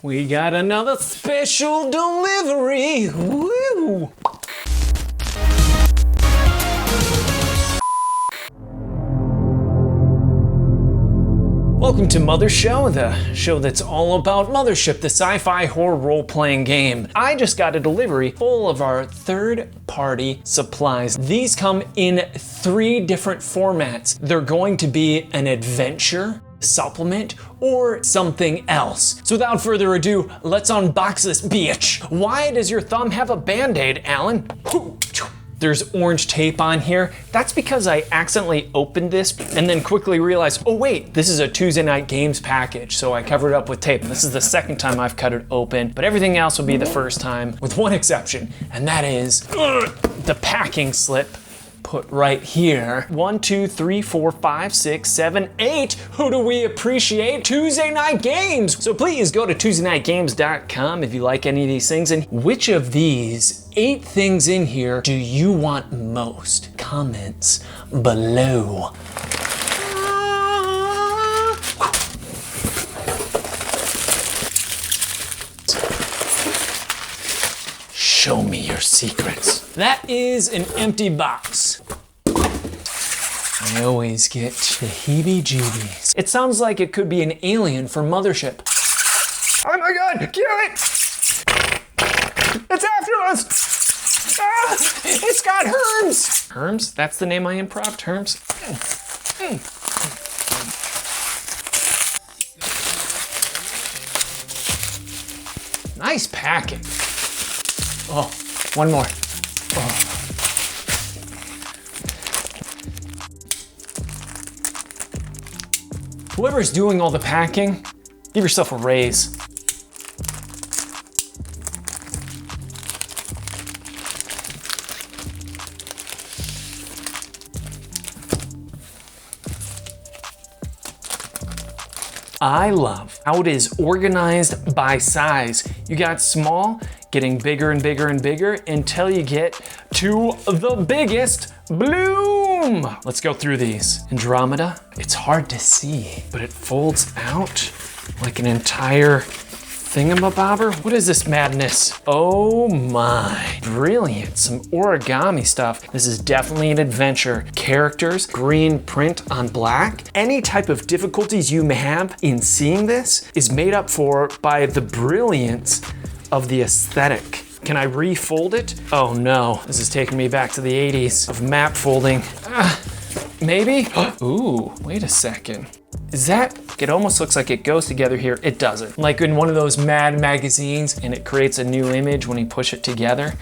We got another special delivery. Woo! Welcome to Mothershow, the show that's all about Mothership, the sci-fi horror role-playing game. I just got a delivery full of our third-party supplies. These come in 3 different formats. They're going to be an adventure, supplement, or something else. So without further ado, let's unbox this bitch. Why does your thumb have a band-aid, Alan? There's orange tape on here. That's because I accidentally opened this and then quickly realized, oh wait, this is a Tuesday Night Games package. So I covered it up with tape. This is the second time I've cut it open, but everything else will be the first time with one exception, and that is the packing slip. Put right here. 1, 2, 3, 4, 5, 6, 7, 8. Who do we appreciate? Tuesday Night Games. So please go to TuesdayNightGames.com if you like any of these things. And which of these 8 things in here do you want most? Comments below. Show me your secrets. That is an empty box. I always get the heebie-jeebies. It sounds like it could be an alien from Mothership. Oh my God, kill it! It's after us! Ah, it's got Herms! Herms? That's the name I improv'd, Herms? Nice packing. Oh, one more. Oh. Whoever's doing all the packing, give yourself a raise. I love how it is organized by size. You got small, getting bigger and bigger and bigger until you get to the biggest bloom. Let's go through these. Andromeda, it's hard to see, but it folds out like an entire thingamabobber. What is this madness? Oh my, brilliant, some origami stuff. This is definitely an adventure. Characters, green print on black. Any type of difficulties you may have in seeing this is made up for by the brilliance of the aesthetic. Can I refold it? Oh no, this is taking me back to the 80s of map folding. Maybe? Ooh, wait a second. Is that, it almost looks like it goes together here. It doesn't. Like in one of those Mad magazines and it creates a new image when you push it together.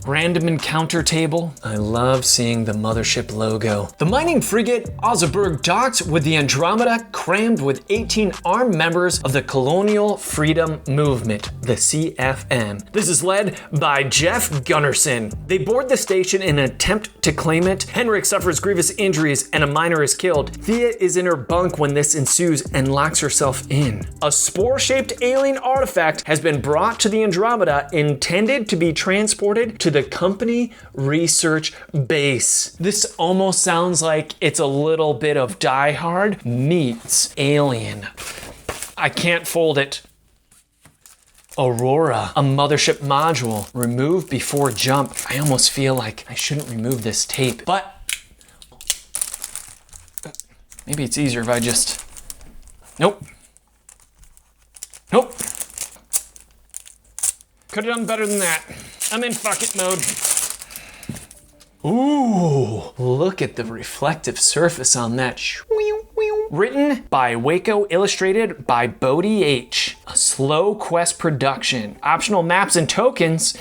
Random encounter table. I love seeing the Mothership logo. The mining frigate Oseberg docks with the Andromeda, crammed with 18 armed members of the Colonial Freedom Movement, the CFM. This is led by Jeff Gunnarsson. They board the station in an attempt to claim it. Henrik suffers grievous injuries and a miner is killed. Thea is in her bunk when this ensues and locks herself in. A spore-shaped alien artifact has been brought to the Andromeda, intended to be transported to the company research base. This almost sounds like it's a little bit of Die Hard meets Alien. I can't fold it. Aurora, a Mothership module. Remove before jump. I almost feel like I shouldn't remove this tape, but maybe it's easier if I just, nope. Nope. Could have done better than that. I'm in fuck it mode. Ooh, look at the reflective surface on that. Written by Waco, illustrated by Bodie H. A Slow Quest production. Optional maps and tokens.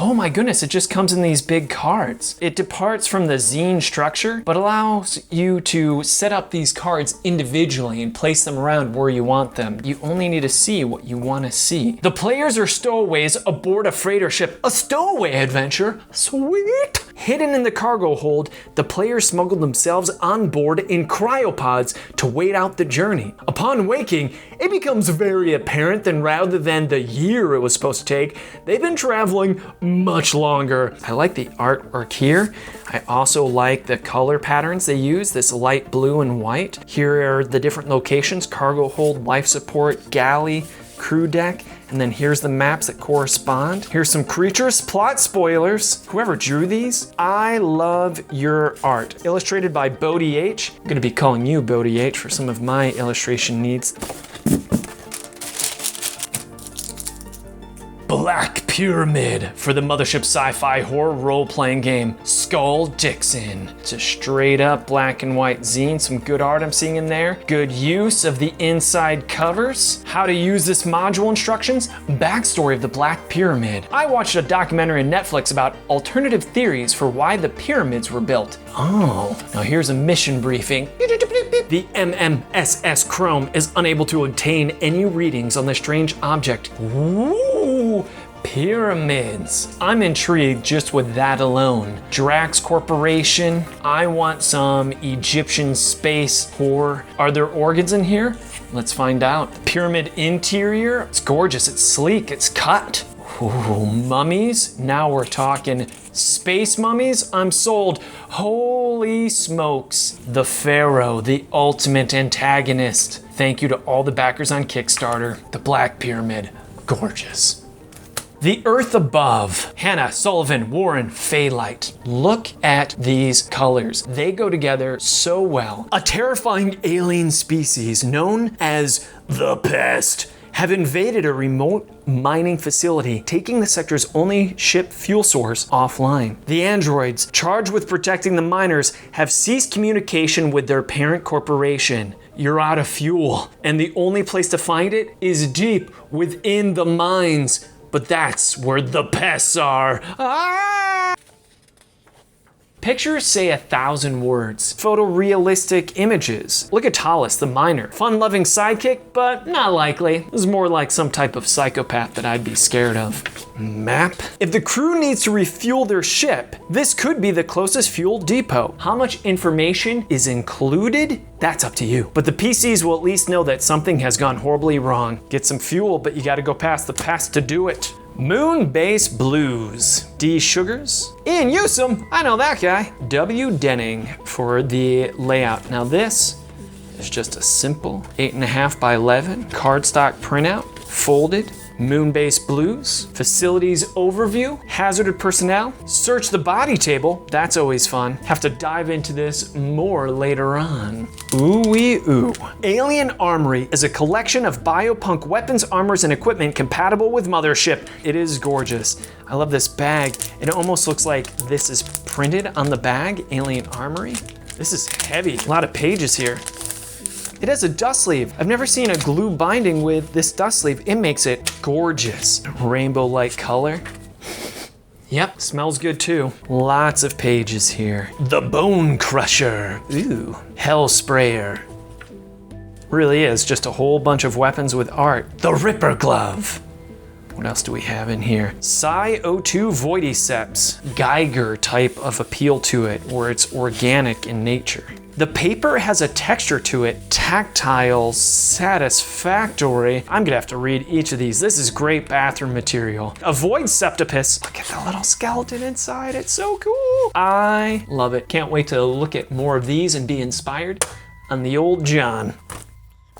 Oh my goodness, it just comes in these big cards. It departs from the zine structure, but allows you to set up these cards individually and place them around where you want them. You only need to see what you want to see. The players are stowaways aboard a freighter ship. A stowaway adventure? Sweet! Hidden in the cargo hold, the players smuggle themselves on board in cryopods to wait out the journey. Upon waking, it becomes very apparent that rather than the year it was supposed to take, they've been traveling much longer. I like the artwork here. I also like the color patterns they use, this light blue and white. Here are the different locations: cargo hold, life support, galley, crew deck, and then here's the maps that correspond. Here's some creatures, plot spoilers. Whoever drew these, I love your art. Illustrated by Bodie H. I'm gonna be calling you Bodie H for some of my illustration needs. Black Pyramid for the Mothership sci-fi horror role-playing game Skull Dixon. It's a straight up black and white zine, some good art I'm seeing in there. Good use of the inside covers. How to use this module instructions. Backstory of the Black Pyramid. I watched a documentary on Netflix about alternative theories for why the pyramids were built. Oh, now here's a mission briefing. The MMSS Chrome is unable to obtain any readings on the strange object. Ooh, pyramids. I'm intrigued just with that alone. Drax Corporation. I want some Egyptian space horror. Are there organs in here? Let's find out. The pyramid interior. It's gorgeous, it's sleek, it's cut. Ooh, mummies. Now we're talking space mummies. I'm sold. Holy smokes. The Pharaoh, the ultimate antagonist. Thank you to all the backers on Kickstarter. The Black Pyramid. Gorgeous. The Earth Above. Hannah, Sullivan, Warren, Faylight. Look at these colors. They go together so well. A terrifying alien species known as the Pest have invaded a remote mining facility, taking the sector's only ship fuel source offline. The androids, charged with protecting the miners, have ceased communication with their parent corporation. You're out of fuel, and the only place to find it is deep within the mines. But that's where the pests are. Ah! Pictures say 1,000 words. Photorealistic images. Look at Tallis, the miner. Fun-loving sidekick, but not likely. This is more like some type of psychopath that I'd be scared of. Map. If the crew needs to refuel their ship, this could be the closest fuel depot. How much information is included? That's up to you. But the PCs will at least know that something has gone horribly wrong. Get some fuel, but you gotta go past the pest to do it. Moon Base Blues. D. Sugars. Ian Newsom, I know that guy. W. Denning for the layout. Now this is just a simple 8.5 by 11 cardstock printout, folded. Moonbase Blues, facilities overview, hazarded personnel, search the body table, that's always fun. Have to dive into this more later on. Ooh-wee ooh. Alien Armory is a collection of biopunk weapons, armors, and equipment compatible with Mothership. It is gorgeous. I love this bag. It almost looks like this is printed on the bag, Alien Armory. This is heavy, a lot of pages here. It has a dust sleeve. I've never seen a glue binding with this dust sleeve. It makes it gorgeous. Rainbow-like color. Yep, smells good too. Lots of pages here. The Bone Crusher. Ooh. Hell Sprayer. Really is just a whole bunch of weapons with art. The Ripper Glove. What else do we have in here? Psi-O2 Voidiceps. Geiger type of appeal to it, where it's organic in nature. The paper has a texture to it, tactile, satisfactory. I'm gonna have to read each of these. This is great bathroom material. Avoid Septopus. Look at the little skeleton inside, it's so cool. I love it. Can't wait to look at more of these and be inspired on the old John.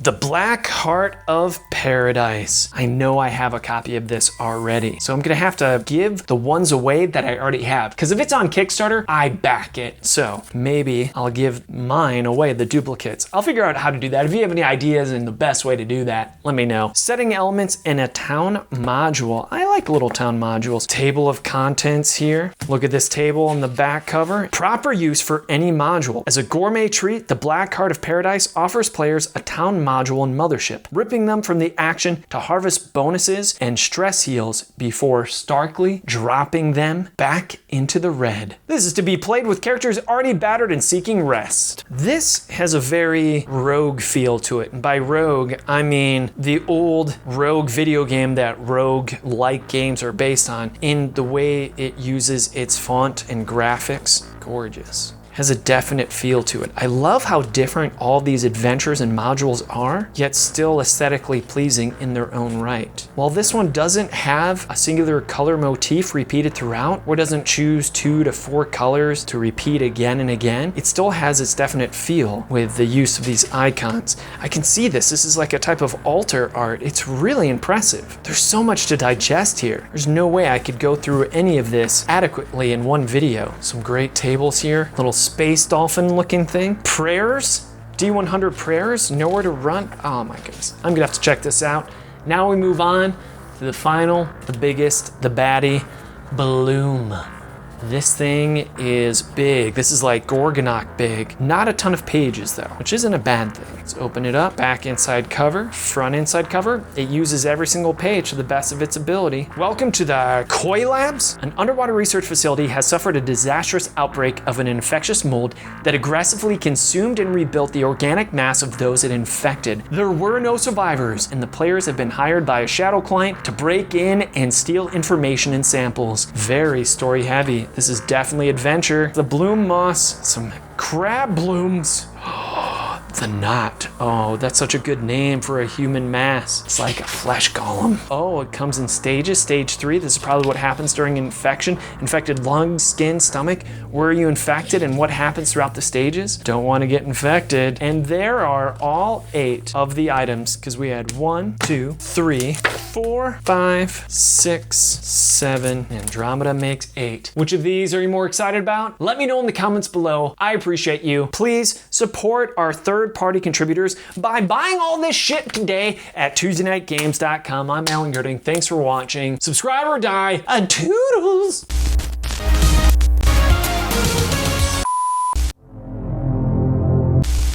The Black Heart of Paradise. I know I have a copy of this already, so I'm gonna have to give the ones away that I already have, because if it's on Kickstarter, I back it. So maybe I'll give mine away, the duplicates. I'll figure out how to do that. If you have any ideas and the best way to do that, let me know. Setting elements in a town module. I like little town modules. Table of contents here. Look at this table on the back cover. Proper use for any module. As a gourmet treat, the Black Heart of Paradise offers players a town module in Mothership, ripping them from the action to harvest bonuses and stress heals before starkly dropping them back into the red. This is to be played with characters already battered and seeking rest. This has a very Rogue feel to it. And by Rogue, I mean the old Rogue video game that Rogue-like games are based on, in the way it uses its font and graphics. Gorgeous. has a definite feel to it. I love how different all these adventures and modules are, yet still aesthetically pleasing in their own right. While this one doesn't have a singular color motif repeated throughout, or doesn't choose 2 to 4 colors to repeat again and again, it still has its definite feel with the use of these icons. I can see this is like a type of altar art. It's really impressive. There's so much to digest here. There's no way I could go through any of this adequately in one video. Some great tables here, little space dolphin looking thing. Prayers, D100 prayers, nowhere to run. Oh my goodness, I'm gonna have to check this out. Now we move on to the final, the biggest, the baddie, Bloom. This thing is big. This is like Gorgonok big. Not a ton of pages though, which isn't a bad thing. Let's open it up. Back inside cover, front inside cover. It uses every single page to the best of its ability. Welcome to the Koi Labs. An underwater research facility has suffered a disastrous outbreak of an infectious mold that aggressively consumed and rebuilt the organic mass of those it infected. There were no survivors, and the players have been hired by a shadow client to break in and steal information and samples. Very story heavy. This is definitely adventure. The bloom moss, some crab blooms. The knot. Oh, that's such a good name for a human mass. It's like a flesh golem. Oh, it comes in stages. Stage 3, this is probably what happens during infection. Infected lungs, skin, stomach. Were you infected and what happens throughout the stages? Don't want to get infected. And there are all 8 of the items, because we had 1, 2, 3, 4, 5, 6, 7. Andromeda makes 8. Which of these are you more excited about? Let me know in the comments below. I appreciate you. Please support our third-party contributors by buying all this shit today at TuesdayNightGames.com. I'm Alan Girding. Thanks for watching. Subscribe or die. Toodles!